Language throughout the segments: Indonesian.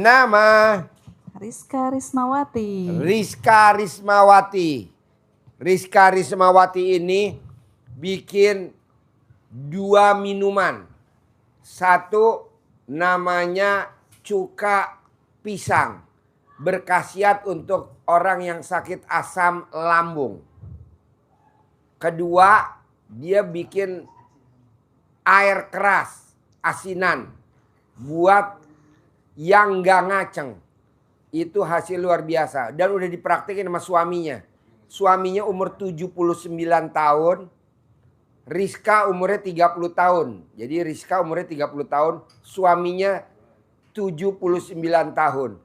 Nama Rizka Rismawati. Rizka Rismawati. Rizka Rismawati ini bikin 2 minuman. Satu namanya cuka pisang. Berkhasiat untuk orang yang sakit asam lambung. Kedua, dia bikin air keras, asinan. Buat yang gak ngaceng. Itu hasil luar biasa. Dan udah dipraktekin sama suaminya. Suaminya umur 79 tahun. Rizka umurnya 30 tahun. Jadi Rizka umurnya 30 tahun. Suaminya 79 tahun.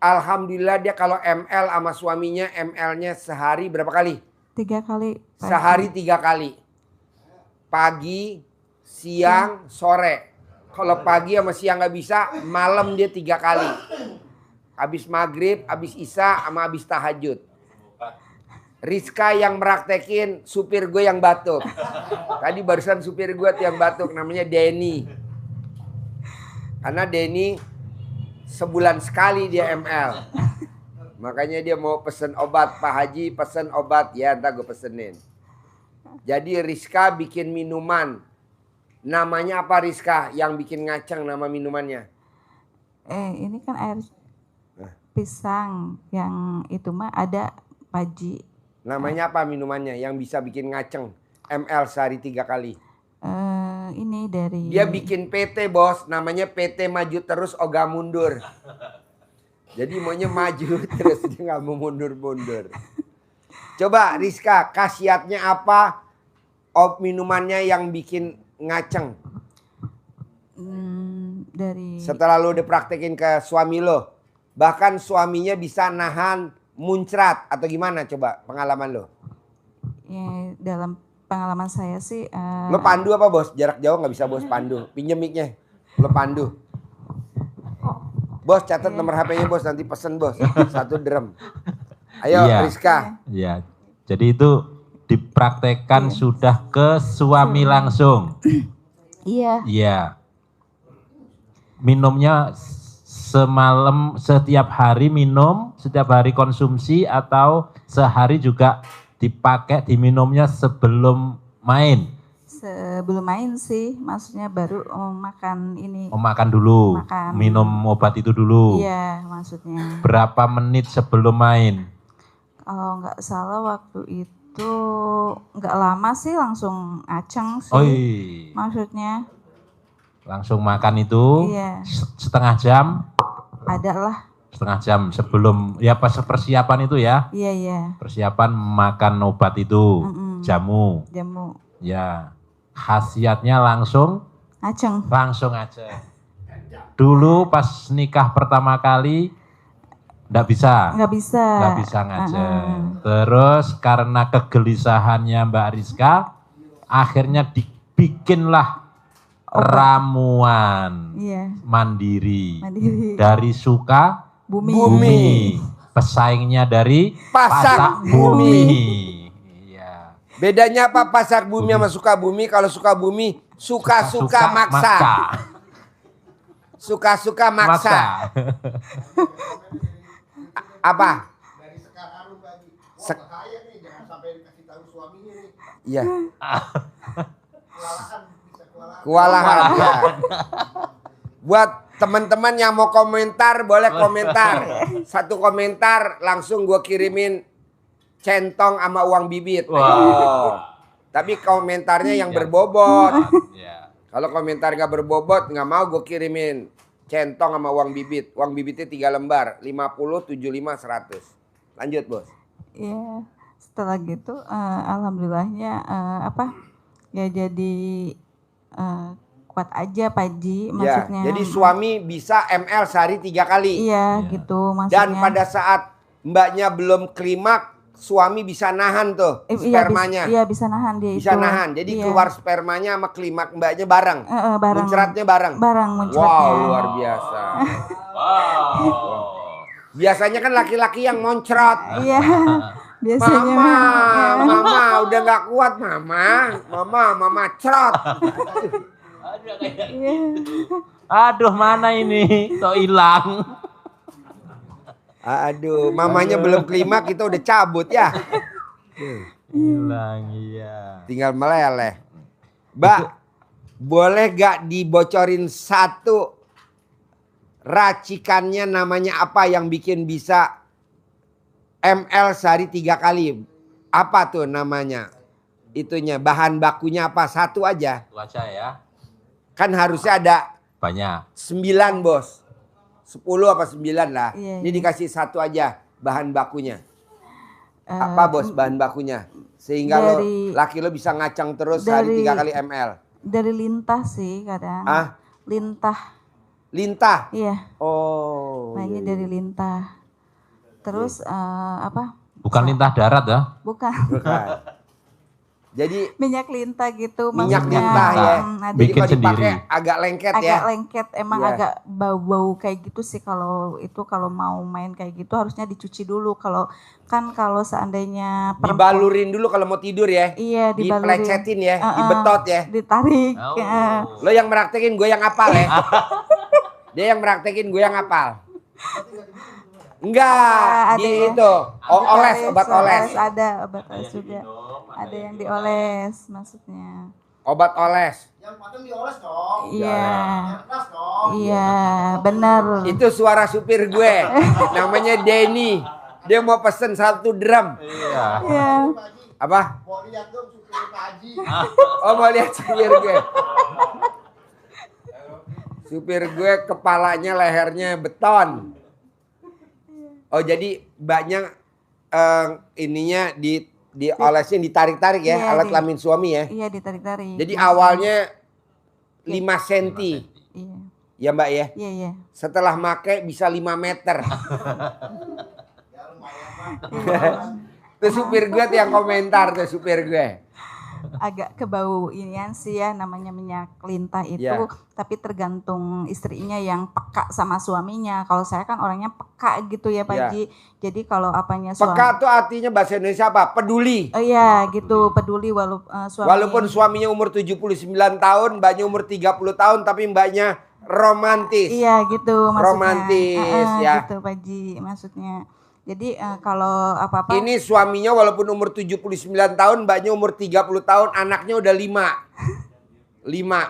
Alhamdulillah dia kalau ML sama suaminya, ML-nya sehari berapa kali? 3 kali. Pagi. Sehari 3 kali. Pagi, siang, sore. Kalau pagi sama siang gak bisa, malam dia 3 kali. Habis maghrib, habis isya, sama habis tahajud. Rizka yang meraktekin, supir gue yang batuk. Tadi barusan supir gue yang batuk, namanya Denny. Karena Denny sebulan sekali dia ML. Makanya dia mau pesen obat. Pak Haji pesen obat, ya ntar gue pesenin. Jadi Rizka bikin minuman. Namanya apa Rizka yang bikin ngaceng nama minumannya? Ini kan air pisang yang itu mah ada paji. Namanya apa minumannya yang bisa bikin ngaceng? ML sehari 3 kali. Ini dari... Dia bikin PT bos, namanya PT Maju Terus Ogah Mundur. Jadi maunya maju terus, dia gak mau mundur-mundur. Coba Rizka, khasiatnya apa minumannya yang bikin ngaceng? Dari... Setelah lo udah praktekin ke suami lo. Bahkan suaminya bisa nahan muncrat atau gimana coba pengalaman lo? Ya, dalam pengalaman saya sih... Lo pandu apa bos? Jarak jauh gak bisa bos pandu. Pinjem mic-nya. Lo pandu. Bos catat nomor HP-nya bos, nanti pesen bos. 1 drum. Ayo Rizka. Iya. Jadi itu dipraktekkan sudah ke suami langsung. Iya. Iya. Minumnya semalam setiap hari minum, setiap hari konsumsi atau sehari juga dipakai diminumnya sebelum main. Sebelum main sih, maksudnya baru makan ini. Makan dulu, minum obat itu dulu. Iya, maksudnya. Berapa menit sebelum main? Kalau nggak salah waktu itu nggak lama sih, langsung aceng sih. Oh iya. Maksudnya. Langsung makan itu setengah jam? Ada lah. Setengah jam sebelum, ya pas persiapan itu ya? Iya, iya. Persiapan makan obat itu, jamu. Jamu. Ya. Khasiatnya langsung aceng. Langsung aja. Dulu pas nikah pertama kali nggak bisa. Nggak bisa. Nggak bisa ngajeng. Terus karena kegelisahannya Mbak Rizka, akhirnya dibikinlah ramuan mandiri dari Sukabumi. Pesaingnya dari Pasak Bumi. Bedanya apa Pasak Bumi sama Sukabumi? Kalau Sukabumi suka-suka maksa. Suka-suka maksa. Apa? Dari sekarang bagi saya nih, jangan sampai dikasih tahu suaminya nih. Iya. Kewalahan. Ya. Buat teman-teman yang mau komentar boleh komentar. 1 komentar langsung gue kirimin centong sama uang bibit. Wow. Tapi komentarnya yang berbobot. Kalau komentar gak berbobot nggak mau gue kirimin centong sama uang bibit. Uang bibitnya 3 lembar, 50, 75, 100. Lanjut bos. Iya. Setelah gitu alhamdulillahnya ya jadi kuat aja Pak Haji maksudnya. Ya, jadi suami bisa ML sehari 3 kali. Iya gitu maksudnya. Dan pada saat mbaknya belum klimaks, suami bisa nahan tuh spermanya. Iya bisa nahan dia bisa itu. Nahan. Jadi keluar spermanya sama klimaks mbaknya bareng. Bareng. Muncratnya bareng. Bareng muncratnya. Wow luar biasa. Wow. Biasanya kan laki-laki yang moncrot. Iya. Biasanya mama udah nggak kuat mama crot. Aduh mana ini kok hilang. Aduh, mamanya belum kelima kita udah cabut ya. Hilang, iya. Tinggal meleleh. Mbak, boleh gak dibocorin satu racikannya namanya apa yang bikin bisa ml sehari 3 kali? Apa tuh namanya? Itunya, bahan bakunya apa? Satu aja. Itu aja ya. Kan harusnya ada Banyak. 9 bos. 10 apa 9 lah. Iya, Ini iya. dikasih satu aja bahan bakunya. Apa bos bahan bakunya? Sehingga dari- laki lo bisa ngacang terus sehari 3 kali ml. Dari lintah sih kadang. Ah? Lintah. Lintah. Iya, Oh. mainnya iya, dari lintah. Terus apa? Bukan lintah darat ya. Bukan. bukan. Jadi Minyak lintah gitu minyak maksudnya. lintah ya. Ada Jadi Bikin kalau dipakai sendiri. agak lengket ya. agak lengket, emang Iya. agak bau-bau kayak gitu sih kalau itu, kalau mau main kayak gitu harusnya dicuci dulu. Kalau seandainya Dibalurin dulu kalau mau tidur ya. iya dibalurin, Dipelecetin ya, Heeh, dibetot ya. ditarik. Oh. ya. Lo yang meraktekin, gue yang apal ya. Dia yang meraktekin, gue yang apal. Enggak, Ada di ya. itu. Oles, obat oles. Ada obat oles juga. Ada yang dioles maksudnya. Obat oles. Yang matang dioles dong. Iya. Yang keras dong. Iya, benar. Itu suara supir gue. Namanya Denny. Dia mau pesen 1 drum. Iya. Iya. Apa? Mau lihat dong supir Pak Haji. Oh, mau lihat supir gue. Supir gue kepalanya lehernya beton. Oh, jadi mbaknya ininya diolesin, ditarik-tarik ya, Iya, alat kelamin suami ya. Iya, ditarik-tarik. Jadi awalnya 5 cm. Iya. Ya mbak ya. Iya, iya. Setelah make bisa 5 meter. Tuh supir gue tuh yang komentar tuh supir gue. Agak kebau inian sih ya, namanya minyak lintah itu, Iya. tapi tergantung istrinya yang peka sama suaminya. Kalau saya kan orangnya peka gitu ya Pak Iya. Ji. Jadi kalau apanya suami, Peka tuh artinya bahasa Indonesia apa? Peduli. oh iya gitu, peduli suami. Walaupun suaminya umur 79 tahun, mbaknya umur 30 tahun, tapi mbaknya romantis. Iya gitu maksudnya. Romantis, ya. Gitu Pak Ji maksudnya. Jadi kalau apa-apa Ini suaminya walaupun umur 79 tahun, mbaknya umur 30 tahun, anaknya udah 5. 5.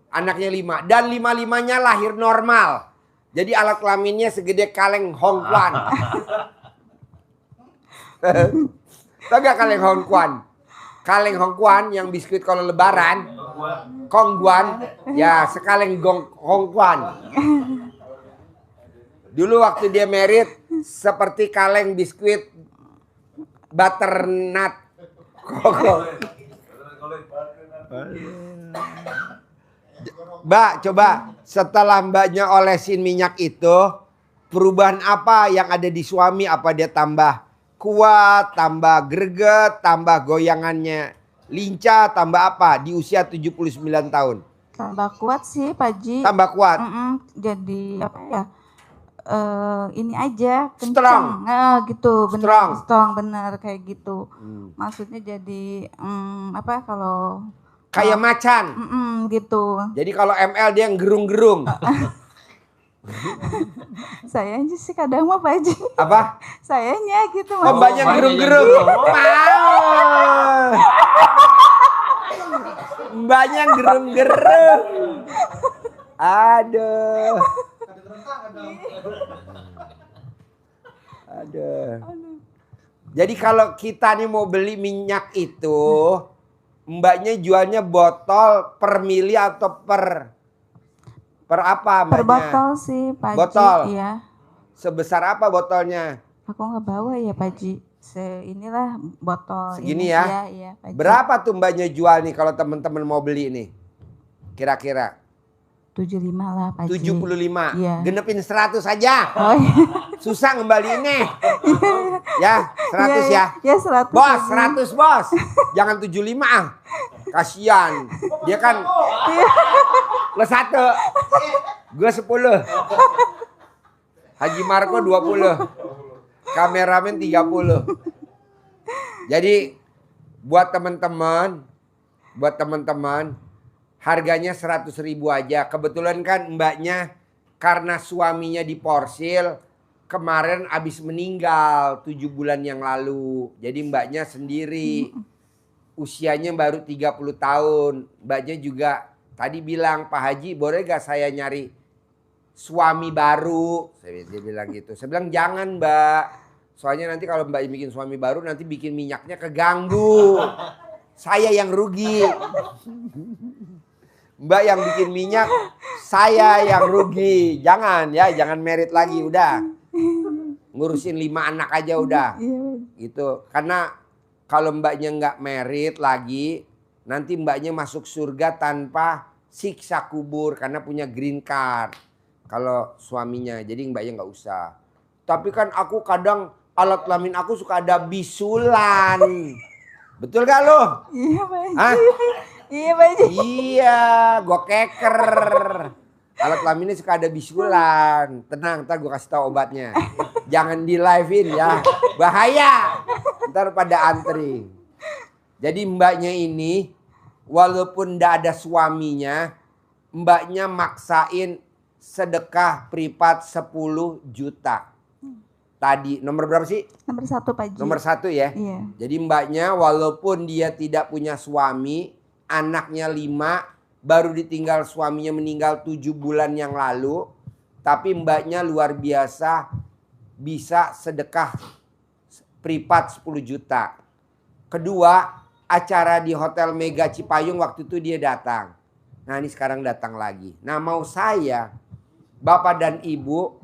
Anaknya 5. Dan 5-5-nya lahir normal. Jadi alat kelaminnya segede kaleng Hongkwan. Tahu gak kaleng Hongkwan? Kaleng Hongkwan yang biskuit kalau lebaran. Kongguan. Ya, sekaleng Hongkwan. Dulu waktu dia merit, seperti kaleng biskuit butternut koko. Mbak, coba setelah mbaknya olesin minyak itu, perubahan apa yang ada di suami? Apa dia tambah kuat, tambah greget, tambah goyangannya lincah, tambah apa di usia 79 tahun? tambah kuat sih Pak Ji. Tambah kuat. Jadi apa ya? Ini aja Strong. kencang. Gitu, benar. Strong. Strong benar kayak gitu. Maksudnya jadi apa kalau Kayak macan. gitu. Jadi kalau ML dia yang gerung-gerung. Saya aja sih kadang mah Pak Ji. Apa? Sayanya gitu Oh, banyak gerung-gerung. Banyak gerung-gerung. Aduh. Aduh. Jadi kalau kita nih mau beli minyak itu, mbaknya jualnya botol per mili atau per apa mbaknya? Per botol sih Pak Ji. Botol. Iya. Sebesar apa botolnya? Aku nggak bawa ya Pak Ji. Inilah botol Segini ini. ya? Iya, iya Pak Ji. Berapa tuh mbaknya jual nih kalau teman-teman mau beli nih? Kira-kira 75 lah Pak Ji. 75. Iya. Genepin 100 aja. Oh iya. Susah ngembaliinnya. Ya, 100 ya. Ya 100. Bos, Pak Ji. 100 bos. Jangan 75 ah. Kasian. Dia kan lo 1. Gue 10. Haji Marco 20. Kameramen 30. Jadi buat teman-teman harganya 100.000 aja. Kebetulan kan mbaknya karena suaminya diporsil, kemarin abis meninggal 7 bulan yang lalu. Jadi mbaknya sendiri. Usianya baru 30 tahun. Mbaknya juga tadi bilang, Pak Haji boleh gak saya nyari suami baru? Dia bilang gitu. Saya bilang jangan mbak. Soalnya nanti kalau mbak bikin suami baru nanti bikin minyaknya keganggu. Saya yang rugi. Mbak yang bikin minyak, saya yang rugi. Jangan ya, jangan merit lagi udah. Ngurusin 5 anak aja udah. Gitu. Karena kalau mbaknya nggak merit lagi, nanti mbaknya masuk surga tanpa siksa kubur karena punya green card. Kalau suaminya, jadi mbaknya nggak usah. Tapi kan aku kadang alat kelamin aku suka ada bisulan. Betul gak lo? Iya Pak Haji. Hah? Iya Pak Haji. Iya, gua keker. Alat kelaminnya suka ada bisulan. Tenang, ntar gua kasih tahu obatnya. Jangan di live-in ya, bahaya. Ntar pada antri. Jadi mbaknya ini, walaupun ndak ada suaminya, mbaknya maksain sedekah privat 10 juta. Tadi nomor berapa sih? Nomor 1 Pak Haji. Nomor 1 ya. Iya. Jadi mbaknya walaupun dia tidak punya suami, anaknya 5, baru ditinggal suaminya meninggal 7 bulan yang lalu. Tapi mbaknya luar biasa bisa sedekah privat 10 juta. Kedua, acara di Hotel Mega Cipayung waktu itu dia datang. Nah ini sekarang datang lagi. Nah mau saya, Bapak dan Ibu,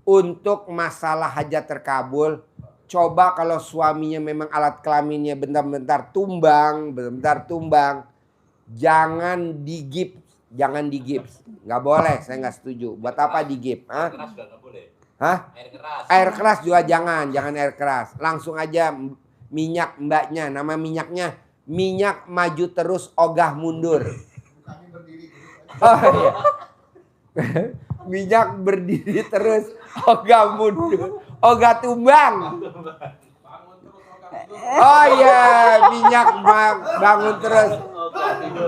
untuk masalah hajat terkabul, coba kalau suaminya memang alat kelaminnya bentar-bentar tumbang, jangan digips, jangan digips, nggak boleh, saya nggak setuju. Buat apa digips? Hah? Keras juga nggak boleh. Hah? Air keras. Air keras juga jangan air keras. Langsung aja minyak mbaknya, nama minyaknya minyak maju terus ogah mundur. Kami berdiri. Oh iya. Minyak berdiri terus, ogah mundur, ogah tumbang. Oh iya, minyak bangun terus,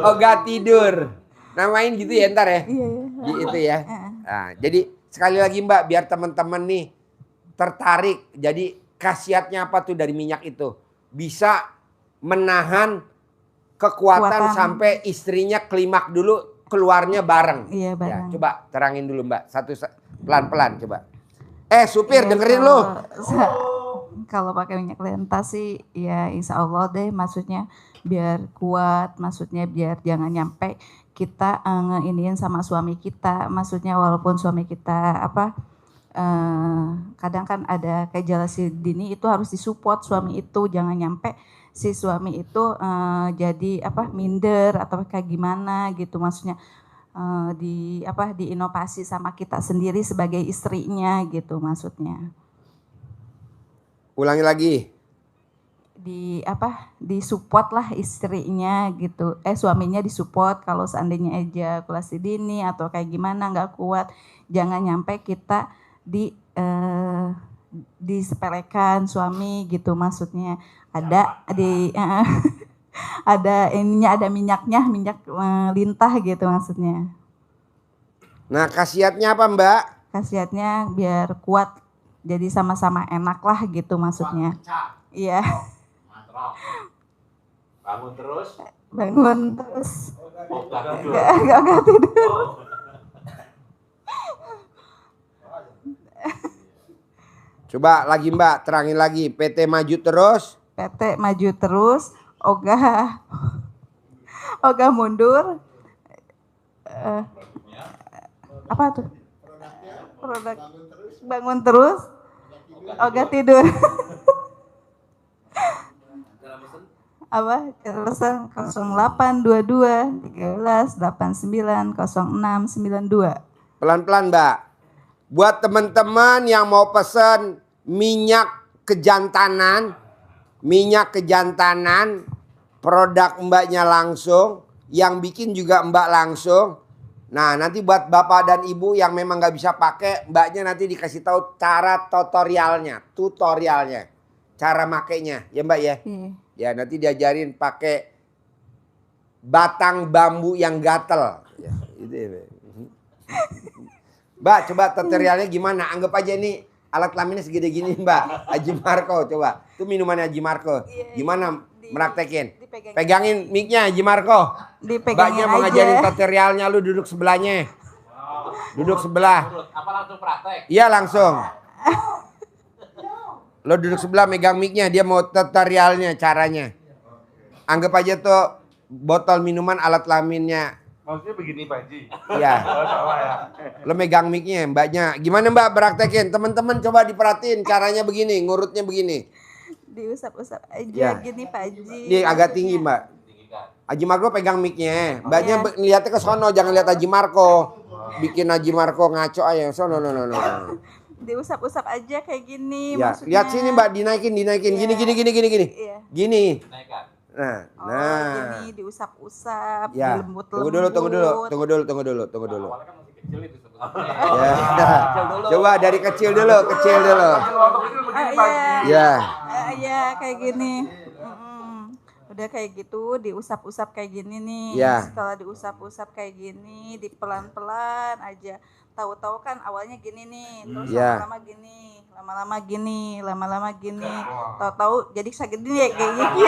ogah tidur. Namain gitu ya ntar ya. Iya. Itu ya. Nah, jadi sekali lagi Mbak, biar teman-teman nih tertarik. Jadi khasiatnya apa tuh dari minyak itu? Bisa menahan kekuatan sampai istrinya klimak dulu, keluarnya bareng. Iya Ya, bareng. coba terangin dulu Mbak, pelan-pelan coba. Supir Ya, dengerin lu. Kalau pakai minyak lenta sih ya insya Allah deh, maksudnya biar kuat, maksudnya biar jangan nyampe kita ngeiniin sama suami kita, maksudnya walaupun suami kita kadang kan ada kayak jealousy dini, itu harus disupport suami itu, jangan nyampe si suami itu jadi minder atau kayak gimana gitu, maksudnya diinovasi sama kita sendiri sebagai istrinya gitu maksudnya. Ulangi lagi. Disupport lah istrinya gitu, suaminya disupport kalau seandainya ejakulasi dini atau kayak gimana nggak kuat, jangan nyampe kita disepelekan suami gitu, maksudnya ada ada minyaknya, minyak lintah gitu maksudnya. Nah khasiatnya apa Mbak? Khasiatnya biar kuat, jadi sama-sama enak lah gitu maksudnya. Iya. Mantap. Bangun terus. Bangun terus. Gak tidur. Coba lagi Mbak, terangin lagi. PT maju terus. PT maju terus, ogah mundur. Apa tuh? Produk bangun terus, ogah tidur. Pesan 0822 13 89 06 92. Pelan-pelan Mbak. Buat teman-teman yang mau pesan minyak kejantanan, produk Mbaknya langsung, yang bikin juga Mbak langsung. Nah nanti buat Bapak dan Ibu yang memang nggak bisa pakai, Mbaknya nanti dikasih tahu cara tutorialnya, cara makainya, ya Mbak ya. Ya nanti diajarin pakai batang bambu yang gatel. Ya, itu ya, Mbak. Mbak coba tutorialnya gimana? Anggap aja nih alat kelaminnya segede gini Mbak. Haji Marco coba. Itu minumannya Haji Marco. Gimana meraktekin? Pegangin mic-nya Haji Marco. Dipegangin Mbaknya mau ngajarin aja. tutorialnya, lu duduk sebelahnya. Duduk sebelah. Apa langsung praktek? Iya langsung. Lo duduk sebelah megang mic-nya, dia mau tutorialnya caranya. Anggap aja tuh botol minuman alat kelaminnya. Maksudnya begini Pak Haji. Iya. Oh, salah ya. Lo megang mic-nya, mbaknya. Gimana mbak praktekin? Teman-teman coba diperhatiin caranya begini, ngurutnya begini. Diusap-usap aja Ya. gini Pak Haji. Ini agak tinggi mbak. Haji Marco pegang mic-nya. Mbaknya lihatnya ke sono, jangan lihat Haji Marco. Bikin Haji Marco ngaco aja. Sono, no. Diusap-usap aja kayak gini Ya, maksudnya. lihat sini mbak, dinaikin. Gini. Iya. Gini. Naikkan. Nah. Gini diusap-usap, Ya. dilembut-lembut. Tunggu dulu. Awalnya kan masih kecil itu sebenarnya. Ya. Coba dari kecil dulu. Waktu kecil begini Pak Haji. Ya. Ya kayak gini. Udah kayak gitu diusap-usap kayak gini nih. Ya. Setelah diusap-usap kayak gini, dipelan-pelan aja. Tahu-tahu kan awalnya gini nih, terus Ya. lama-lama gini. Tahu-tahu jadi segede ya kayak gini.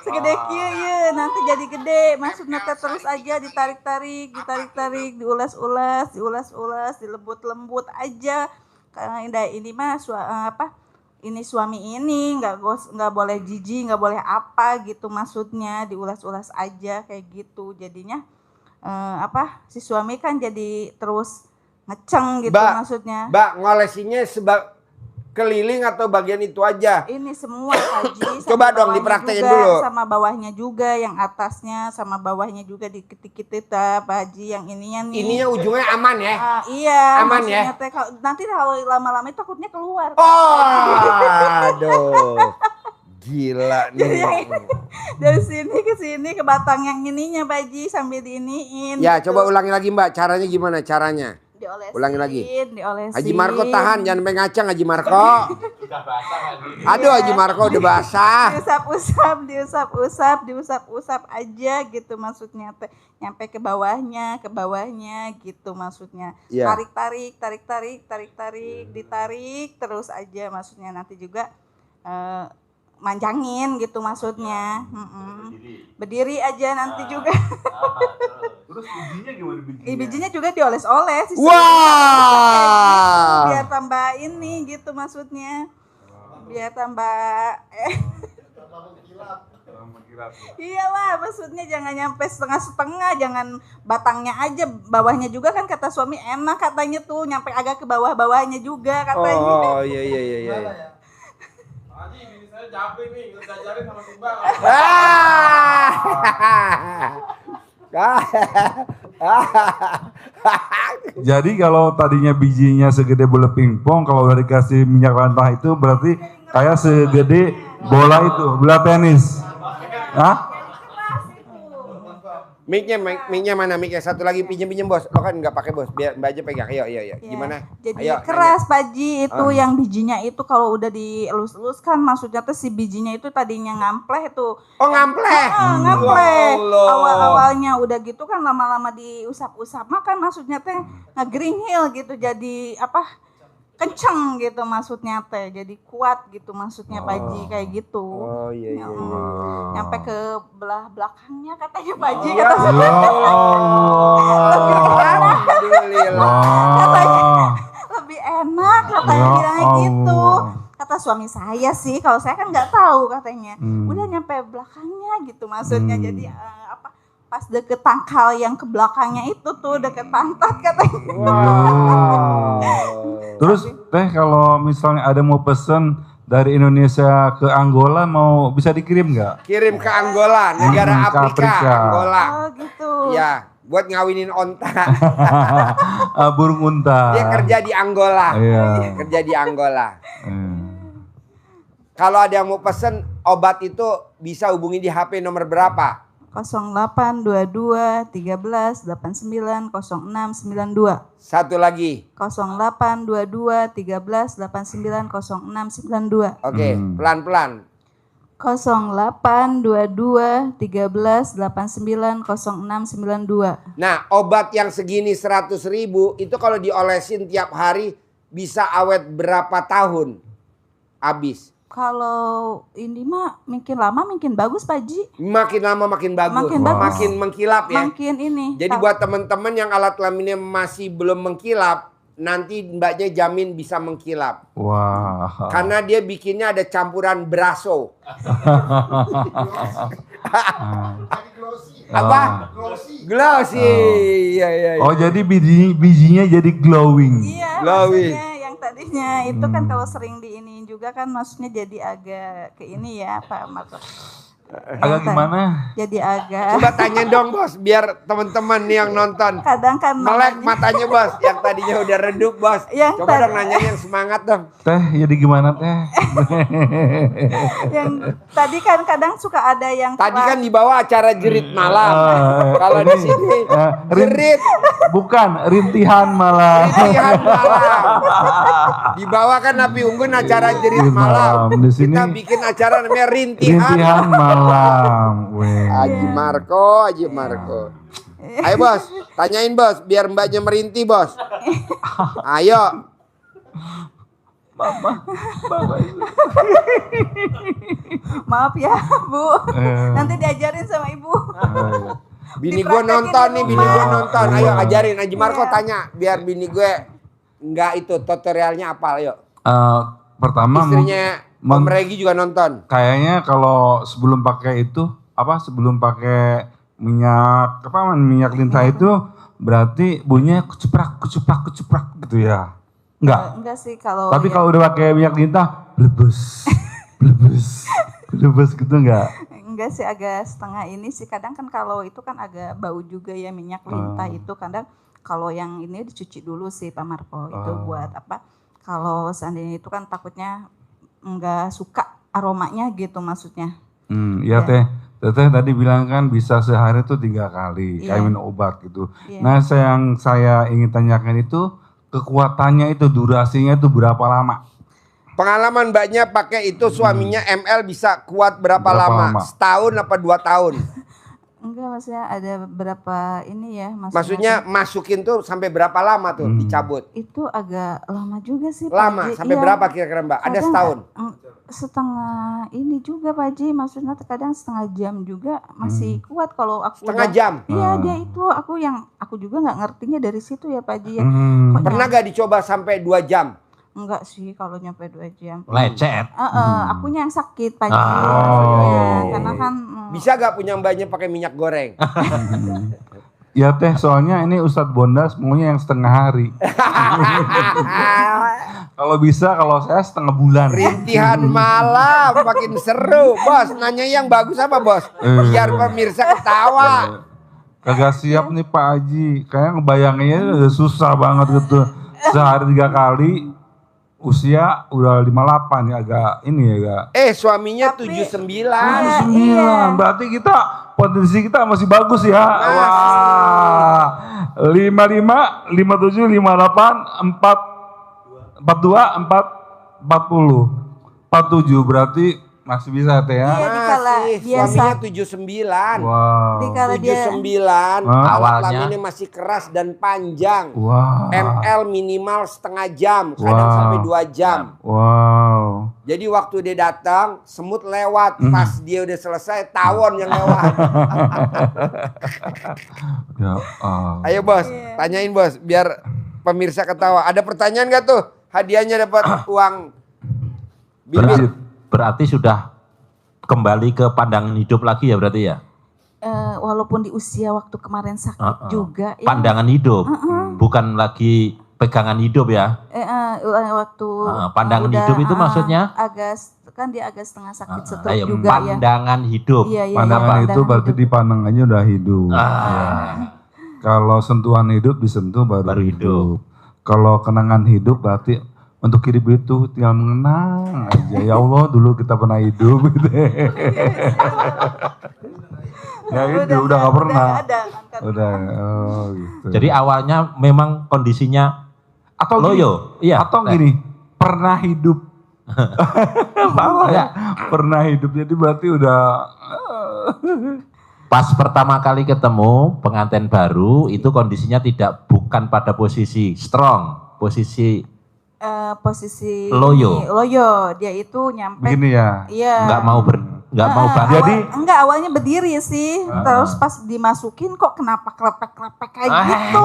Segede kieu ya, nanti jadi gede. Maksudnya teh terus aja ditarik-tarik, diulas-ulas, dilembut-lembut aja. Karena ini mah ini suami ini nggak boleh jijik, nggak boleh apa gitu, maksudnya diulas-ulas aja kayak gitu. Jadinya si suami kan jadi terus ngeceng gitu Mbak, maksudnya. Mbak ngolesinya keliling atau bagian itu aja? Ini semua Haji. Coba sama dong bawahnya dipraktekin juga, dulu. Sama bawahnya juga, yang atasnya sama bawahnya juga dikit-dikit Pak Haji, yang ininya nih. Ininya ujungnya aman ya? Iya. Aman ya? maksudnya teh nanti kalau lama-lama itu takutnya keluar. Oh, aduh. Gila nih. Dari sini ke sini ke batang yang ininya Pak Haji sambil diiniin. Ya, gitu. coba ulangi lagi Mbak. Caranya gimana caranya? Diolesin, ulangi lagi. Diolesin. Haji Marco tahan, jangan sampai ngacang Haji Marco. Sudah basah lagi. Aduh Haji Marco udah basah. diusap-usap aja gitu maksudnya teh, nyampe ke bawahnya gitu maksudnya. Iya. Tarik, ditarik terus aja maksudnya, nanti juga manjangin gitu maksudnya. Berdiri aja nanti juga. Terus bijinya gimana bijinya? Bijinya juga dioles-oles. Wah. Biar tambah ini gitu maksudnya. Biar tambah iyalah, maksudnya jangan nyampe setengah-setengah, jangan batangnya aja, bawahnya juga kan kata suami enak katanya tuh, nyampe agak ke bawah-bawahnya juga katanya. Oh iya. Haji, ini saya capek nih, ngajarin sama si Mbak. Jadi kalau tadinya bijinya segede bola pingpong, kalau udah dikasih minyak lantah itu berarti kayak segede bola itu, bola tenis. Hah? Mic-nya mana? Mic-nya satu lagi pinjem bos. Lo kan nggak pakai bos, biar Mbak aja pegang. Ayo. Ya, Gimana? jadi Ayo, keras Pak Ji itu yang bijinya itu kalau udah dielus-elus kan maksudnya tuh si bijinya itu tadinya ngampleh tuh. Oh ngampleh. Ngampleh. Ya Allah. Awal-awalnya udah gitu kan, lama-lama diusap-usap makan maksudnya teh ngegeringhil gitu, jadi kenceng gitu maksudnya teh, jadi kuat gitu maksudnya Pak Ji kayak gitu. Oh iya. Nyampe ke belah belakangnya katanya Pak Ji, Ya kata Alhamdulillah. lebih enak katanya, bilangnya gitu. Kata suami saya sih, kalau saya kan nggak tahu katanya. Udah nyampe belakangnya gitu maksudnya. Jadi pas deket tangkal yang ke belakangnya itu tuh, deket pantat katanya. Wow. Terus teh kalau misalnya ada mau pesen dari Indonesia ke Angola, mau bisa dikirim nggak? Kirim ke Angola, negara Ke Afrika, Afrika. Angola. Oh gitu. Ya, buat ngawinin onta. Burung unta. Dia kerja di Angola. Iya. Kerja di Angola. Kalau ada yang mau pesen obat itu bisa hubungi di HP nomor berapa? 0822 13 89 0692. Satu lagi. 0822 13 89 0692. Oke, pelan-pelan. 0822 13 89 0692. Nah, obat yang segini 100.000 itu kalau diolesin tiap hari bisa awet berapa tahun? Habis. Kalau ini mah makin lama makin bagus Pak Ji. Makin lama makin bagus. Makin bagus. Makin mengkilap ya. Makin ini. Jadi buat teman-teman yang alat kelaminnya masih belum mengkilap, nanti mbaknya jamin bisa mengkilap. Wah. Karena dia bikinnya ada campuran braso. Jadi glossy. Apa? Glossy. Glossy. Iya, iya, iya. Oh jadi bijinya jadi glowing. Iya, Glowing. maksudnya yang tadinya itu kan kalau sering diiniin juga kan maksudnya jadi agak ke ini ya Pak Marco. Agak gimana? Jadi agak Coba tanya dong bos, biar teman-teman nih yang nonton. kadang kan Melek matanya bos, yang tadinya udah redup bos. Yang Coba tadi- dong nanya yang semangat dong. Teh jadi gimana teh? yang tadi kan kadang suka ada yang Tadi kelas- kan dibawa acara jerit malam. Kalau di sini jerit Bukan rintihan malah. rintihan malam. Dibawa kan Nabi Unggun acara jerit malam. Di sini Kita bikin acara namanya rintihan. rintihan malam. Weh. Haji Marco, Haji Marco. Ayo bos, tanyain bos, biar mbaknya merintih bos. Ayo. maaf ya Bu, Eh. nanti diajarin sama Ibu. Bini gue nonton nih, bini gue nonton. Ayo ajarin, Haji Marco tanya, biar bini gue nggak itu tutorialnya apa, ayo. Pertama Istrinya Om Regi juga nonton. kayaknya kalau sebelum pakai itu sebelum pakai minyak lintah itu berarti bunyinya kucuprak gitu ya. Enggak. Sih kalau Tapi ya- kalau udah pakai minyak lintah blebus gitu enggak? enggak sih agak setengah ini sih kadang kan kalau itu kan agak bau juga ya minyak lintah itu kadang kalau yang ini dicuci dulu sih Pak Marco itu buat apa kalau seandainya itu kan takutnya enggak suka aromanya gitu maksudnya. Iya Teteh tadi bilang kan bisa sehari tuh 3 kali Iya. kayak minum obat gitu. Iya. Nah yang saya ingin tanyakan itu kekuatannya itu durasinya itu berapa lama? Pengalaman mbaknya pakai itu suaminya ML bisa kuat berapa Berapa lama? lama? Setahun apa 2 tahun? Enggak maksudnya ada berapa ini ya Maksudnya masukin tuh sampai berapa lama tuh dicabut? itu agak lama juga sih Pak Lama, Ji. sampai Iya. berapa kira-kira mbak? Ada Kadang, setahun? setengah ini juga Pak Ji, maksudnya kadang setengah jam juga masih kuat kalau aku Setengah udah- jam? Iya dia itu aku juga nggak ngertinya dari situ ya Pak Ji ya. Hmm. Kok Pernah gak dicoba sampai 2 jam? enggak sih kalau nyampe 2 jam. Lecet. Akunya yang sakit Pak Ji. Ah. maksudnya. Karena kan Bisa gak punya mbaknya pakai minyak goreng? Ya teh soalnya ini Ustadz Bondas maunya yang setengah hari. Kalau bisa kalau saya setengah bulan. Rintihan malam makin seru. Bos, nanya yang bagus apa bos? Biar pemirsa ketawa. Kagak siap nih Pak Haji. Kayak ngebayanginnya udah susah banget gitu. Sehari 3 kali. Usia udah 58 ya agak ini ya agak. Suaminya Tapi- 79. 9. Berarti kita potensi kita masih bagus ya. Wah. 55, 57, 58, 42, 40. 47 berarti masih bisa teh ya. Iya, dikala Masih, biasa. suaminya 79. Wow. dikala dia 79. Hah? Alat Awalnya. kelaminnya masih keras dan panjang. Wow. ML minimal setengah jam, kadang Wow. sampai 2 jam. Wow. Jadi waktu dia datang, semut lewat. Pas dia udah selesai, tawon yang lewat. Ya, Ayo bos, tanyain bos, biar pemirsa ketawa. Ada pertanyaan gak tuh? Hadiahnya dapat uang bibit. Berarti sudah kembali ke pandangan hidup lagi ya berarti ya? walaupun di usia waktu kemarin sakit juga ya. Pandangan hidup, bukan lagi pegangan hidup ya? Waktu pandangan udah, hidup itu maksudnya? Kan dia agak setengah sakit stroke Ayo, juga ya. pandangan hidup. Iya, iya, pandangan iya, itu berarti hidup. dipandangannya udah hidup. Ya. Kalau sentuhan hidup disentuh baru hidup. Kalau kenangan hidup berarti untuk hidup itu tinggal mengenang aja. Ya Allah dulu kita pernah hidup gitu. Ya itu udah gak pernah. Ada, kan. Udah, oh gitu. Jadi awalnya memang kondisinya atau loyo, gini, iya. atau gini, pernah hidup Salah ya. Pernah hidup jadi berarti udah Pas pertama kali ketemu pengantin baru itu kondisinya bukan pada posisi strong, posisi Posisi Loyo. loyo, dia itu nyampe. begini ya. Iya. nggak mau bangun. Jadi enggak, awalnya berdiri sih, terus pas dimasukin kok kenapa kelepek-kelepek kayak gitu.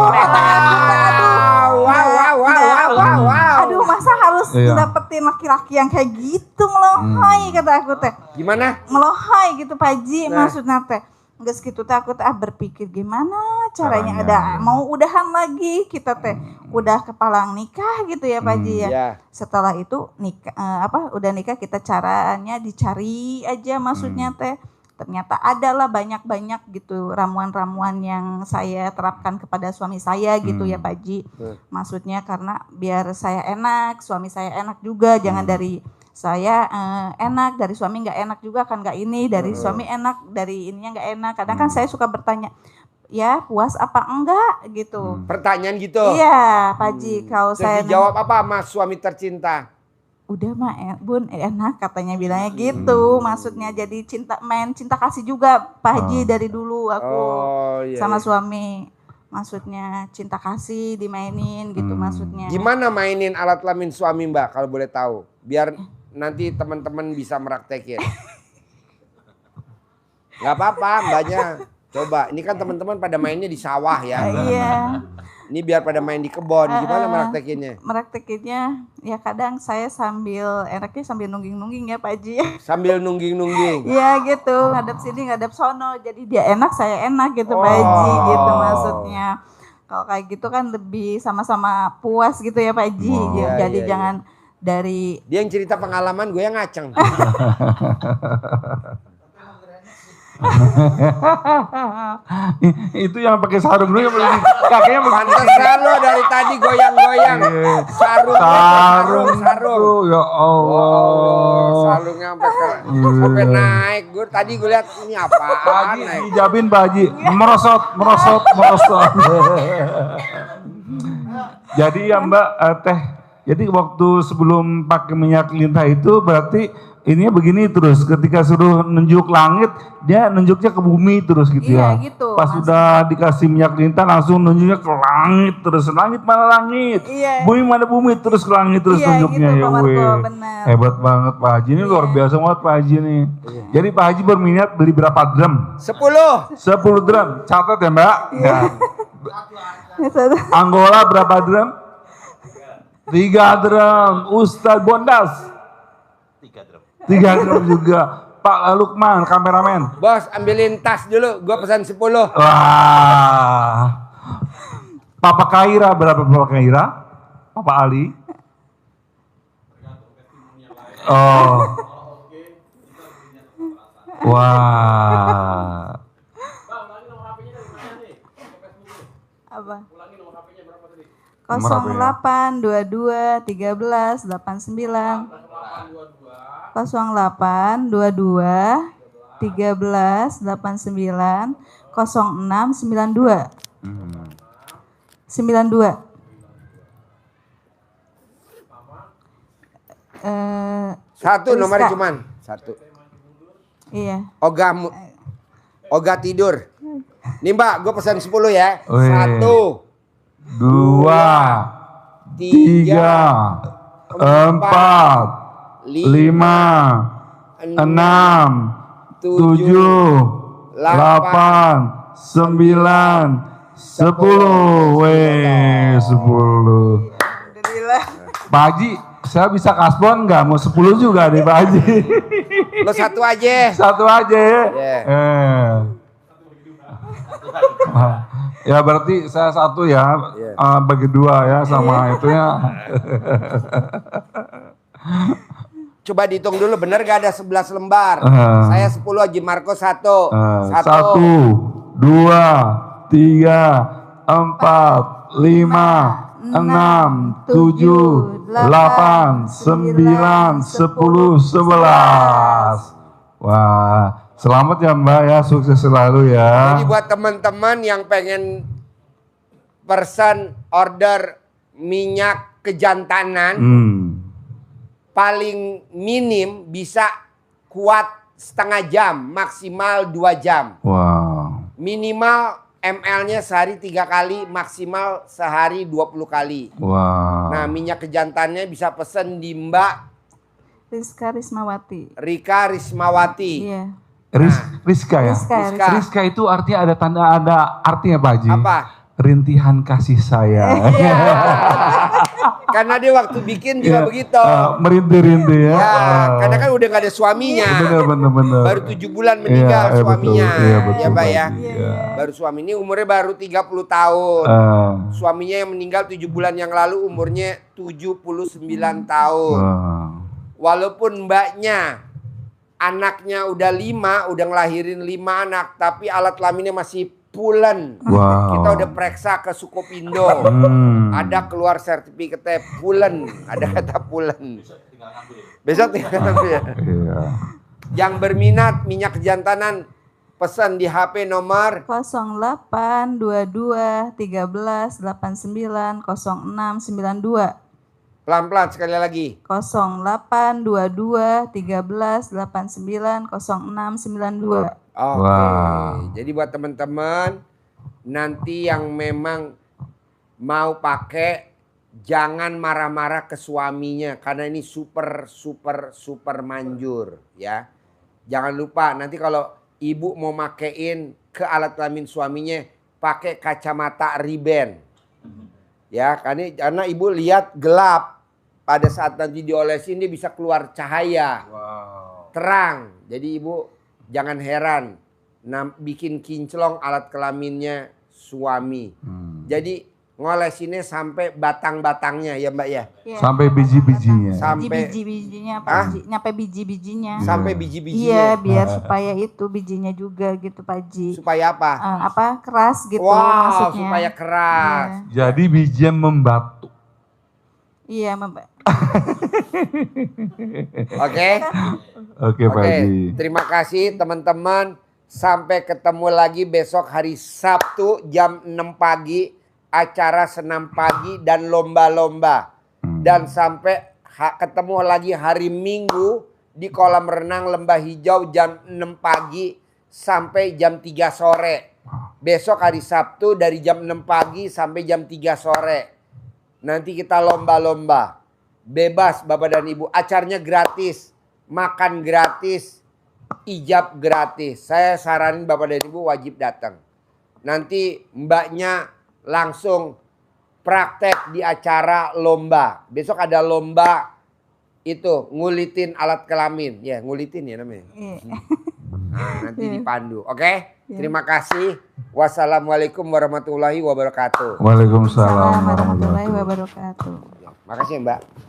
Wow. Aduh, masa harus Iya. dapetin laki-laki yang kayak gitu, melohai kata aku teh. Gimana? Melohai gitu Pak Haji, Nah. maksudnya teh. Enggak segitu teh aku teh berpikir gimana caranya Caranya, ada mau udahan lagi kita teh. Udah kepalang nikah gitu ya Pak Haji ya. Ya. Setelah itu nikah udah nikah kita caranya dicari aja maksudnya teh. Ternyata ada lah banyak-banyak gitu ramuan-ramuan yang saya terapkan kepada suami saya gitu ya Pak Haji. Maksudnya karena biar saya enak, suami saya enak juga, jangan dari saya enak, dari suami nggak enak juga kan, nggak ini, dari suami enak, dari ininya nggak enak. Kadang kan saya suka bertanya, ya puas apa enggak gitu. Pertanyaan gitu. Iya Pak Haji, kalau Terus saya dijawab apa mas suami tercinta? udah mah Bun enak katanya bilangnya gitu. Maksudnya jadi cinta kasih juga Pak Haji dari dulu aku iya. sama suami. Maksudnya cinta kasih dimainin gitu maksudnya. Gimana mainin alat kelamin suami mbak kalau boleh tahu? Biar nanti teman-teman bisa meraktekin. Gak apa-apa mbaknya. Coba, ini kan teman-teman pada mainnya di sawah ya. Iya. Ini biar pada main di kebun. Gimana meraktekinnya? Meraktekinnya ya kadang saya enaknya sambil nungging-nungging ya Pak Haji. Sambil nungging-nungging. Iya gitu, ngadep sini ngadep sono. Jadi dia enak saya enak gitu Pak Haji gitu maksudnya. Kalau kayak gitu kan lebih sama-sama puas gitu ya Pak Haji. Iya, Jadi iya, jangan dari Dia yang cerita pengalaman, gue yang ngaceng. itu yang pakai sarung dulu yang paling kakeknya Pantesan lo dari tadi goyang-goyang. Sarung. Tuh, ya Allah. Sarungnya sampai naik. Gue tadi gue lihat ini Pak apaan Haji naik. dijabin Pak Haji, merosot. Jadi ya Mbak Teh, jadi waktu sebelum pakai minyak lintah itu berarti ininya begini terus, ketika suruh nunjuk langit, dia nunjuknya ke bumi terus gitu Iya, ya. gitu, Pas Mas. sudah dikasih minyak lintah langsung nunjuknya ke langit terus. Langit mana langit? Iya. Bumi mana bumi terus ke langit terus Iya, nunjuknya gitu, ya Pak Marco, weh. benar. Hebat banget Pak Haji, ini luar biasa banget Pak Haji nih. Jadi Pak Haji berminat beli berapa drum? 10. 10 drum, catat ya Mbak. Iya. Nah, Angola berapa drum? 3 drum. Ustadz Bondas 3 drum juga. Pak Lukman, kameramen. Bos, ambilin tas dulu. Gue pesan 10. Wah. Papa Kaira berapa Papa Kaira? Papa Ali? Oh. Wah. apa? Nomor apa ya? 08 22 13 89 08 22 13 89 06 92 92 Satu nomornya Rizka. cuman. Satu. Iya. Oga tidur. Nih mbak, gue pesan 10 ya. Wih. 1, 2, 3, 4, 5, 6, 7, 8, 9, 10. Weh, 10. Alhamdulillah. Pak Haji, saya bisa kasbon nggak? Mau 10 juga nih Pak Haji. Lo satu aja. Satu aja ya. Yeah. Ya berarti saya satu ya, bagi 2 ya sama itunya. Coba dihitung dulu, bener gak ada 11 lembar? Saya 10, Haji Marco 1. 1, 2, 3, 4, 5, 6, 7, 8, 9, 10, 11. Wah, selamat ya Mbak ya, sukses selalu ya. Jadi buat teman-teman yang pengen pesan order minyak kejantanan, paling minim bisa kuat setengah jam, maksimal 2 jam. Wow. Minimal ml-nya sehari 3 kali, maksimal sehari 20 kali. Wow. Nah, minyak kejantannya bisa pesen di Mbak Rizka Rismawati. Rika Rismawati. Iya. Rizka ya? Rizka. Rizka itu artinya ada artinya Pak Haji. Apa? Rintihan kasih sayang. Iya. Karena dia waktu bikin juga Iya. begitu. Merintih-rintih ya. Ya, karena kan udah gak ada suaminya. Bener. Baru 7 bulan meninggal Iya, suaminya. betul. Iya, betul, Ya, Mbak Pak ya. Haji. Iya. Baru suami ini umurnya baru 30 tahun. Suaminya yang meninggal 7 bulan yang lalu umurnya 79 tahun. Walaupun mbaknya anaknya udah 5, udah ngelahirin 5 anak, tapi alat kelaminnya masih pulen. Wow. Kita udah periksa ke Sukopindo. Ada keluar sertifikatnya pulen. Ada kata pulen. Besok tinggal ngambil ya. Iya. Yang berminat minyak kejantanan pesan di HP nomor 0822 13 89 0692. pelan-pelan sekali lagi. 0822 13 89 0692. Oke. Wow. Jadi buat teman-teman nanti yang memang mau pakai jangan marah-marah ke suaminya karena ini super manjur ya. Jangan lupa nanti kalau ibu mau makein ke alat kelamin suaminya pakai kacamata Ray-Ban. Ya, karena ibu lihat gelap. Pada saat nanti diolesin dia bisa keluar cahaya. Terang. Jadi ibu jangan heran. Bikin kinclong alat kelaminnya suami. Jadi ngolesinnya sampai batang-batangnya ya Mbak ya. Iya. Sampai biji-bijinya. Sampai Biji-bijinya Pak Hah? Haji, nyampe biji-bijinya. sampai Iya, biji-bijinya. biar supaya itu bijinya juga gitu Pak Haji. Supaya apa? Keras gitu Wow, maksudnya. supaya keras. Jadi bijinya membatu. Iya, Oke. Oke Pak Haji. Terima kasih teman-teman. Sampai ketemu lagi besok hari Sabtu jam 6 pagi. Acara senam pagi dan lomba-lomba. Dan sampai ketemu lagi hari Minggu di kolam renang Lembah Hijau jam 6 pagi sampai jam 3 sore. Besok hari Sabtu dari jam 6 pagi sampai jam 3 sore. Nanti kita lomba-lomba. Bebas Bapak dan Ibu. Acaranya gratis. Makan gratis. Ijab gratis. Saya saranin Bapak dan Ibu wajib datang. Nanti mbaknya langsung praktek di acara lomba. Besok ada lomba itu ngulitin alat kelamin. Ya ngulitin ya namanya. Nah, nanti dipandu. Oke? Terima kasih. Wassalamualaikum warahmatullahi wabarakatuh. Waalaikumsalam warahmatullahi wabarakatuh. Makasih Mbak.